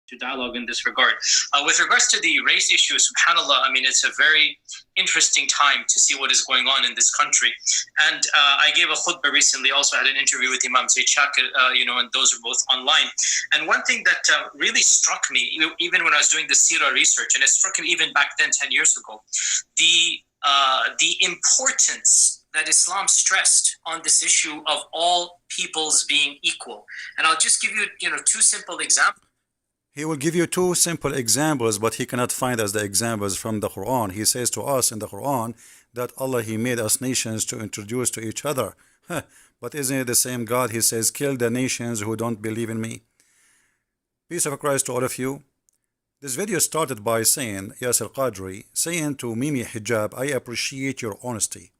to dialogue in this regard. With regards to the race issue, subhanAllah, I mean, it's a very interesting time to see what is going on in this country. And I gave a khutbah recently, also had an interview with Imam Zaid Shakir, and those are both online. And one thing that really struck me, even when I was doing the Sira research, and it struck me even back then, 10 years ago, the importance that Islam stressed on this issue of all peoples being equal. And I'll just give you, two simple examples. He will give you two simple examples, but he cannot find us the examples from the Quran. He says to us in the Quran that Allah, He made us nations to introduce to each other. But isn't it the same God? He says, kill the nations who don't believe in me. Peace of Christ to all of you. This video started by saying, Yasir Qadri, saying to Mimi Hijab, I appreciate your honesty.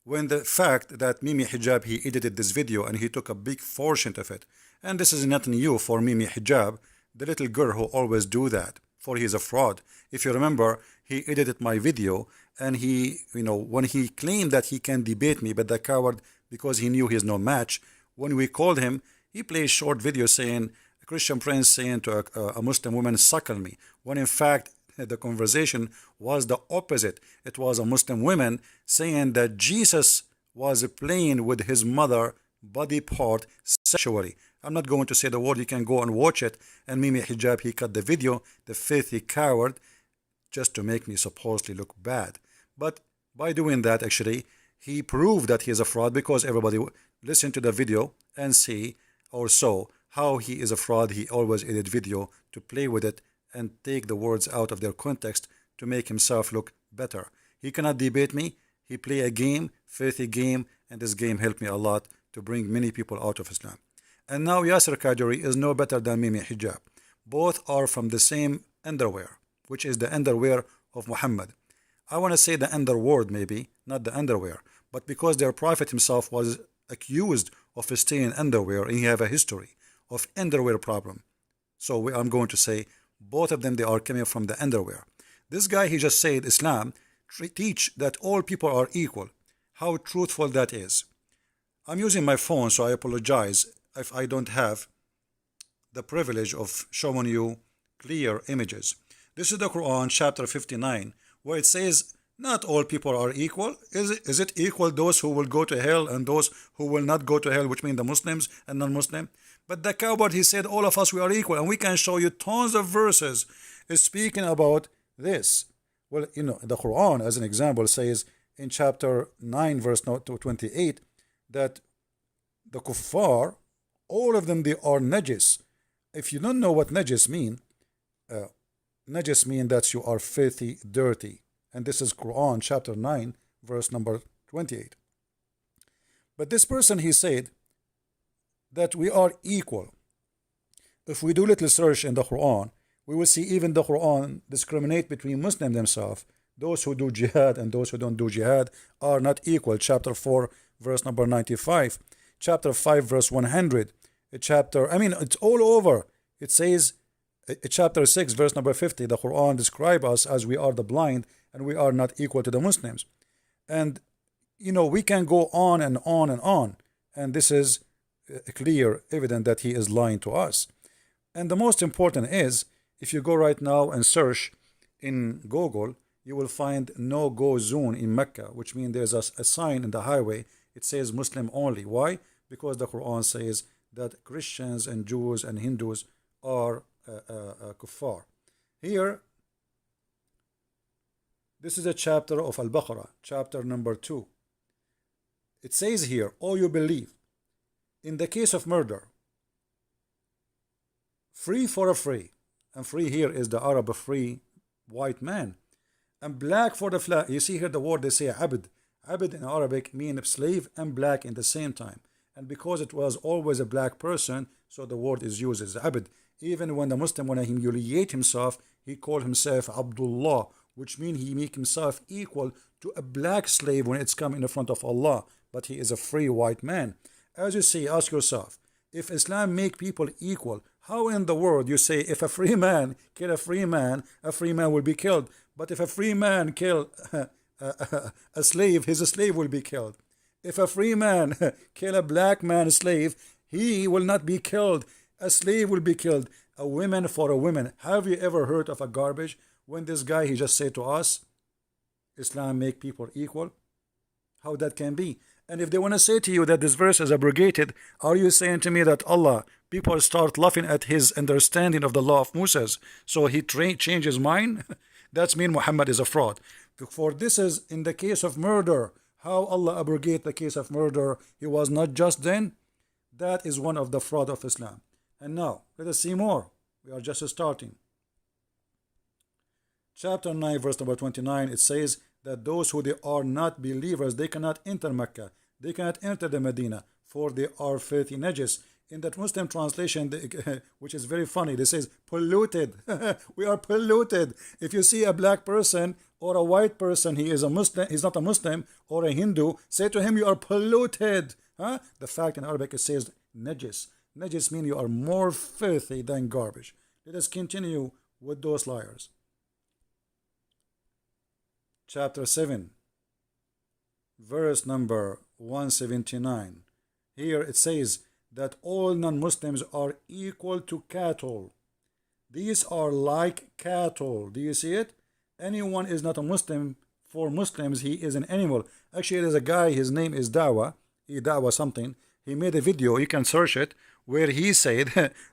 When the fact that Mimi Hijab, he edited this video and he took a big portion of it. And this is not new for Mimi Hijab, the little girl who always do that, for he is a fraud. If you remember, he edited my video and he, when he claimed that he can debate me, but the coward, because he knew he is no match, when we called him, he played short video saying, a Christian prince saying to a Muslim woman, suckle me, when in fact, the conversation was the opposite. It was a Muslim woman saying that Jesus was playing with his mother body part sexually. I'm not going to say the word, you can go and watch it. And Mimi Hijab, he cut the video, the filthy coward, just to make me supposedly look bad. But by doing that, actually, he proved that he is a fraud, because everybody listen to the video and see or saw how he is a fraud. He always edit video to play with it and take the words out of their context to make himself look better. He cannot debate me. He play a game, filthy game, and this game helped me a lot to bring many people out of Islam. And now Yasir Qadri is no better than Mimi Hijab. Both are from the same underwear, which is the underwear of Muhammad. I want to say the underworld maybe, not the underwear, but because their prophet himself was accused of staying underwear and he have a history of underwear problem. So I'm going to say both of them, they are coming from the underwear. This guy, he just said Islam teach that all people are equal. How truthful that is. I'm using my phone, so I apologize if I don't have the privilege of showing you clear images. This is the Quran, chapter 59, where it says, not all people are equal. Is it equal those who will go to hell and those who will not go to hell, which mean the Muslims and non-Muslim? But the coward, he said, all of us, we are equal. And we can show you tons of verses speaking about this. Well, the Quran, as an example, says in chapter 9, verse 28, that the kuffar, all of them, they are najis. If you don't know what najis mean, najis mean that you are filthy, dirty. And this is Quran chapter 9, verse number 28. But this person, he said that we are equal. If we do little search in the Quran, we will see even the Quran discriminate between Muslims themselves. Those who do jihad and those who don't do jihad are not equal. Chapter 4, verse number 95. Chapter 5, verse 100. It's all over. It says, chapter 6, verse number 50, the Quran describes us as we are the blind and we are not equal to the Muslims. And, we can go on and on and on. And this is clear, evident that he is lying to us. And the most important is, if you go right now and search in Google, you will find no-go zone in Mecca, which means there's a sign in the highway. It says Muslim only. Why? Because the Quran says that Christians and Jews and Hindus are kuffar. Here, this is a chapter of Al-Baqarah, chapter number 2. It says here, "O you believe, in the case of murder, free for a free," and free here is the Arab free white man, and black for the flag. You see here the word they say abd. Abd in Arabic means slave and black in the same time. And because it was always a black person, so the word is used as abd. Even when the Muslim, when he humiliate himself, he called himself Abdullah, which means he make himself equal to a black slave when it's coming in front of Allah. But he is a free white man. As you say, ask yourself, if Islam make people equal, how in the world you say if a free man kill a free man will be killed? But if a free man kill a slave, his slave will be killed. If a free man kill a black man slave, he will not be killed. A slave will be killed. A woman for a woman. Have you ever heard of a garbage when this guy, he just said to us, Islam make people equal? How that can be? And if they want to say to you that this verse is abrogated, are you saying to me that Allah, people start laughing at his understanding of the law of Moses, so he changed his mind? That's mean Muhammad is a fraud. For this is in the case of murder. How Allah abrogate the case of murder? He was not just then. That is one of the fraud of Islam. And now, let us see more. We are just starting. Chapter 9, verse number 29, it says that those who they are not believers, they cannot enter Mecca. They cannot enter the Medina, for they are filthy najis. In that Muslim translation, which is very funny, they says polluted. We are polluted. If you see a black person or a white person, he is a Muslim, he's not a Muslim, or a Hindu, say to him, you are polluted. Huh? The fact in Arabic it says najis. Najis means you are more filthy than garbage. Let us continue with those liars. Chapter 7, verse number 179. Here it says that all non-Muslims are equal to cattle. These are like cattle. Do you see it? Anyone is not a Muslim. For Muslims, he is an animal. Actually, there's a guy, his name is Dawa something. He made a video, you can search it, where he said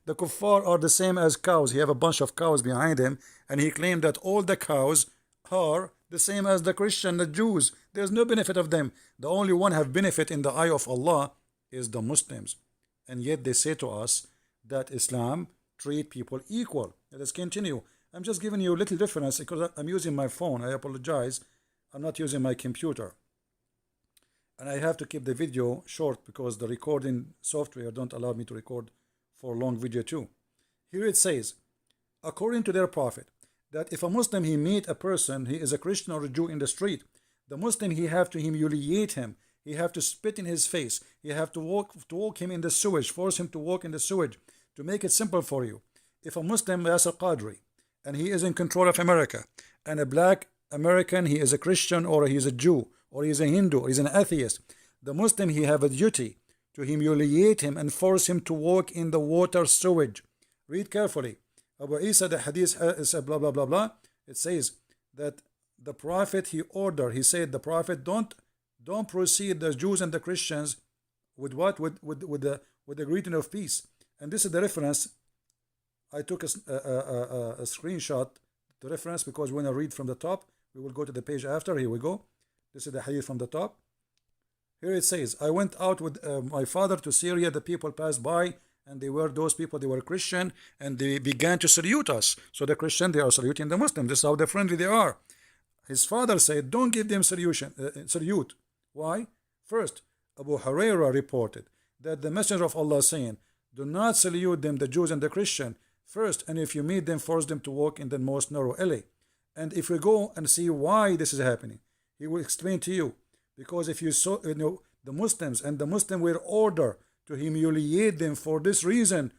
the kuffar are the same as cows. He have a bunch of cows behind him, and he claimed that all the cows are the same as the Christian, the Jews. There's no benefit of them. The only one have benefit in the eye of Allah is the Muslims. And yet they say to us that Islam treat people equal. Let us continue. I'm just giving you a little difference because I'm using my phone. I apologize. I'm not using my computer. And I have to keep the video short because the recording software don't allow me to record for long video too. Here it says, according to their prophet, that if a Muslim he meet a person, he is a Christian or a Jew in the street, the Muslim he have to humiliate him. He have to spit in his face. He have to walk him in the sewage, force him to walk in the sewage. To make it simple for you, if a Muslim is a Qadri and he is in control of America, and a black American, he is a Christian or he is a Jew or he is a Hindu or he is an atheist, the Muslim he have a duty to humiliate him and force him to walk in the water sewage. Read carefully. Abu Isa, the hadith is blah blah blah blah. It says that the prophet he said the prophet don't proceed the Jews and the Christians with what? With the greeting of peace. And this is the reference. I took a screenshot, the reference, because when I read from the top, we will go to the page after. Here we go. This is the hadith from the top. Here it says, I went out with my father to Syria. The people passed by, and those people, they were Christian, and they began to salute us. So the Christian, they are saluting the Muslim. This is how friendly they are. His father said, don't give them salute. Why? First, Abu Huraira reported that the Messenger of Allah saying, do not salute them, the Jews and the Christian, first, and if you meet them, force them to walk in the most narrow alley. And if we go and see why this is happening, he will explain to you. Because if you saw, the Muslims and the Muslim were ordered to humiliate them for this reason,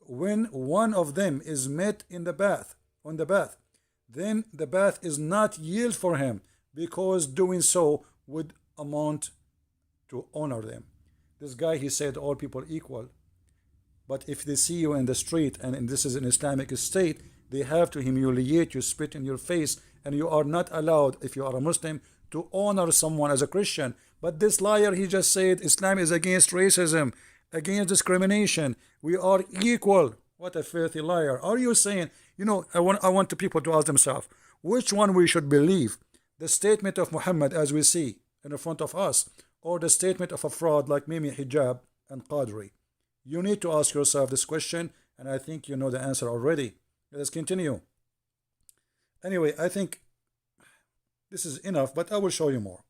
when one of them is met in the bath, then the bath is not yield for him, because doing so would amount to honor them. This guy, he said all people equal, but if they see you in the street, and this is an Islamic state, they have to humiliate you, spit in your face, and you are not allowed, if you are a Muslim, to honor someone as a Christian. But this liar, he just said Islam is against racism, against discrimination. We are equal. What a filthy liar. Are you saying, I want the people to ask themselves, which one we should believe? The statement of Muhammad as we see in front of us, or the statement of a fraud like Mimi Hijab and Qadri? You need to ask yourself this question, and I think you know the answer already. Let us continue. Anyway, I think this is enough, but I will show you more.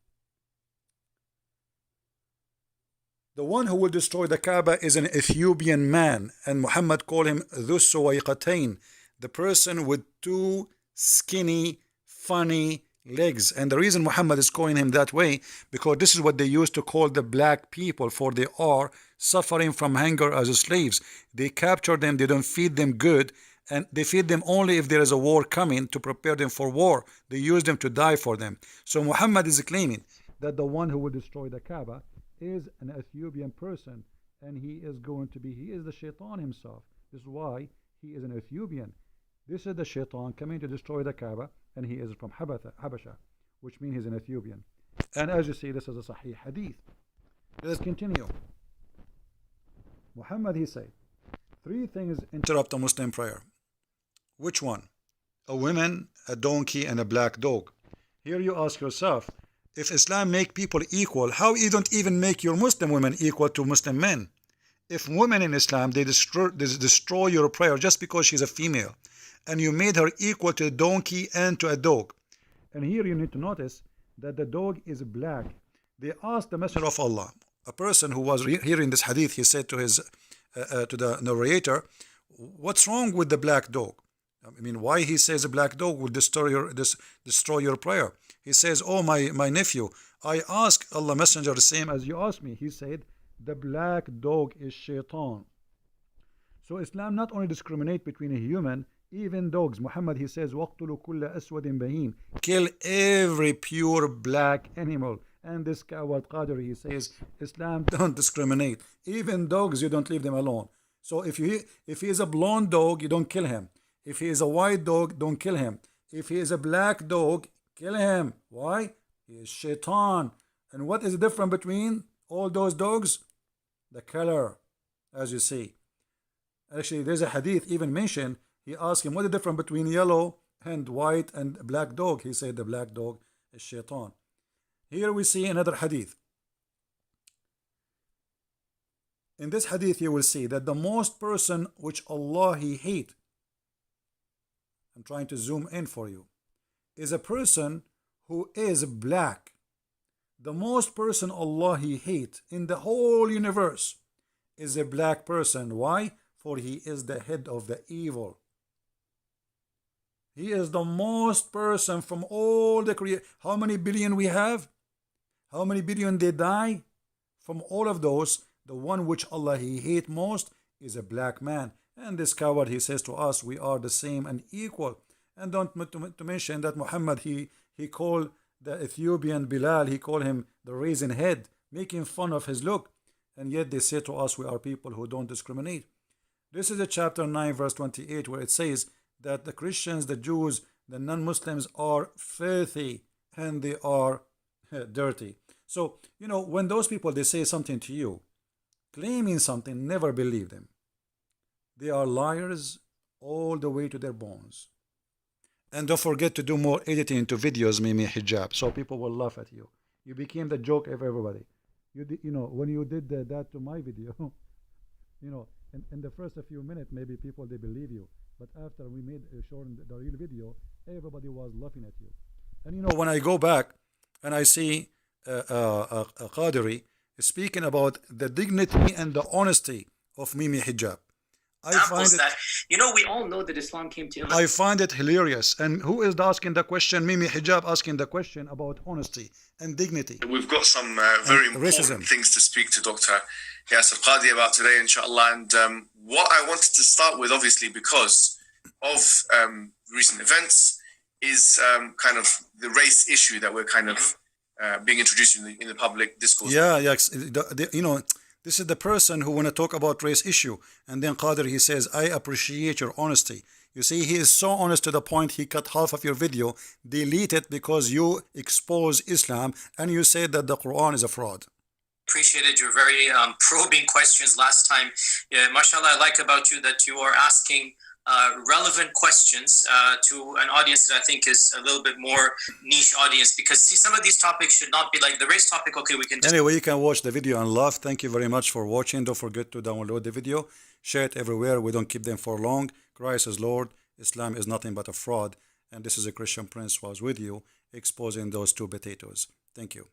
The one who will destroy the Kaaba is an Ethiopian man, and Muhammad called him Dhu Suwayqatain, the person with two skinny, funny legs. And the reason Muhammad is calling him that way, because this is what they used to call the black people, for they are suffering from hunger as slaves. They capture them, they don't feed them good, and they feed them only if there is a war coming to prepare them for war. They use them to die for them. So Muhammad is claiming that the one who will destroy the Kaaba is an Ethiopian person, and he is the shaitan himself. This is why he is an Ethiopian. This is the shaitan coming to destroy the Kaaba, and he is from Habasha, which means he's an Ethiopian. And as you see, this is a Sahih Hadith. Let's continue. Muhammad, he said, 3 things interrupt a Muslim prayer. Which one? A woman, a donkey, and a black dog. Here you ask yourself, if Islam make people equal, how you don't even make your Muslim women equal to Muslim men? If women in Islam, they destroy your prayer just because she's a female, and you made her equal to a donkey and to a dog. And here you need to notice that the dog is black. They asked the Messenger of Allah, a person who was hearing this hadith, he said to the narrator, what's wrong with the black dog? I mean, why he says a black dog will destroy your prayer? He says, oh, my nephew, I asked Allah Messenger the same as you asked me. He said, the black dog is shaitan. So Islam not only discriminate between a human, even dogs. Muhammad, he says, وَقْتُلُوا كُلَّ أَسْوَدٍ بَهِيمٍ. Kill every pure black animal. And this Coward Qadri, he says, Islam don't discriminate. Even dogs, you don't leave them alone. So if he is a blonde dog, you don't kill him. If he is a white dog, don't kill him. If he is a black dog, kill him. Why? He is shaitan. And what is the difference between all those dogs? The color, as you see. Actually, there's a hadith even mentioned. He asked him, what is the difference between yellow and white and black dog? He said the black dog is shaitan. Here we see another hadith. In this hadith you will see that the most person which Allah he hate, I'm trying to zoom in for you, is a person who is black. The most person Allah he hate in the whole universe is a black person. Why? For he is the head of the evil. He is the most person from all the creation. How many billion we have? How many billion they die? From all of those, the one which Allah he hate most is a black man. And this coward, he says to us, we are the same and equal. And don't to mention that Muhammad, he called the Ethiopian Bilal, he called him the raisin head, making fun of his look. And yet they say to us, we are people who don't discriminate. This is a chapter 9 verse 28 where it says that the Christians, the Jews, the non-Muslims are filthy and they are dirty. So, you know, when those people, they say something to you, claiming something, never believe them. They are liars all the way to their bones. And don't forget to do more editing into videos, Mimi Hijab, so people will laugh at you. You became the joke of everybody. You know, when you did that to my video, you know, in the first few minutes, maybe people, they believe you. But after we made showing the real video, everybody was laughing at you. And you know, when I go back and I see Qadri speaking about the dignity and the honesty of Mimi Hijab, I find it, that, you know, we all know that Islam came to I find it hilarious. And who is asking the question? Mimi Hijab asking the question about honesty and dignity. We've got some very important things to speak to Dr. Yasser Qadhi about today, inshallah. And what I wanted to start with, obviously, because of recent events, is kind of the race issue that we're kind of being introduced in the public discourse. Yeah, you know, this is the person who want to talk about race issue, and then Qadr, he says, I appreciate your honesty. You see, he is so honest to the point he cut half of your video, delete it because you expose Islam and you say that the Quran is a fraud. Appreciated your very probing questions last time. Yeah, mashallah, I like about you that you are asking relevant questions to an audience that I think is a little bit more niche audience, because see, some of these topics should not be like the race topic. Okay, we can anyway, you can watch the video and laugh. Thank you very much for watching. Don't forget to download the video, share it everywhere. We don't keep them for long. Christ is Lord. Islam is nothing but a fraud, and this is a Christian Prince who was with you exposing those two potatoes. Thank you.